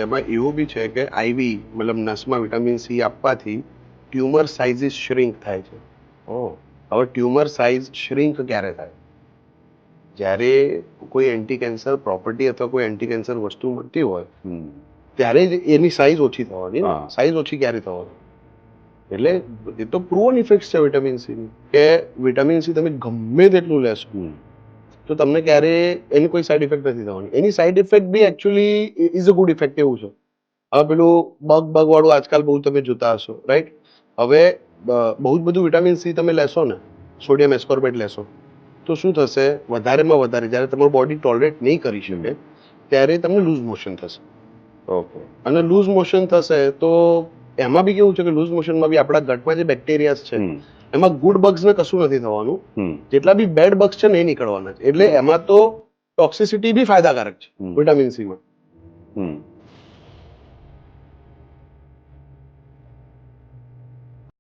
જેમાં એવું બી છે કે આઈવી મતલબ નસમાં વિટામિન સી આપવાથી ટ્યુમર સાઇઝિસ શ્રિંક થાય છે. હવે ટ્યુમર સાઇઝ શ્રિંક ક્યારે થાય? જ્યારે કોઈ એન્ટી કેન્સર પ્રોપર્ટી અથવા કોઈ એન્ટી કેન્સર વસ્તુ મળતી હોય ત્યારે જ એની સાઇઝ ઓછી થવાની. સાઇઝ ઓછી ક્યારે થવાની? એટલે એ તો પ્રૂવન ઇફેક્ટ છે વિટામિન સી ની, કે વિટામિન સી તમે ગમે તેટલું લેશો તો તમને ક્યારે એની કોઈ સાઈડ ઇફેક્ટ નથી થવાની. એની સાઈડ ઇફેક્ટ બી actually is a good effect એવું છે. હવે પેલું બગ વાળું આજકાલ બહુ તમે જોતા હશો, રાઈટ? હવે બહુ જ બધું વિટામિન સી તમે લેશો ને, સોડિયમ એસ્કોર્બેટ લેશો તો શું થશે? વધારેમાં વધારે જ્યારે તમારું બોડી ટોલરેટ નહીં કરી શકે ત્યારે તમને લૂઝ મોશન થશે. ઓકે. અને લૂઝ મોશન થશે તો એમાં બી કેવું છે કે લૂઝ મોશનમાં બી આપણા ગટમાં જે બેક્ટેરિયાસ છે એમાં ગુડ બગ્સ ને કશું નથી થવાનું, જેટલા બી બેડ બગ્સ છે ને એ નીકળવાના છે. એટલે એમાં તો ટોક્સિસિટી બી ફાયદાકારક છે વિટામિન સી માં.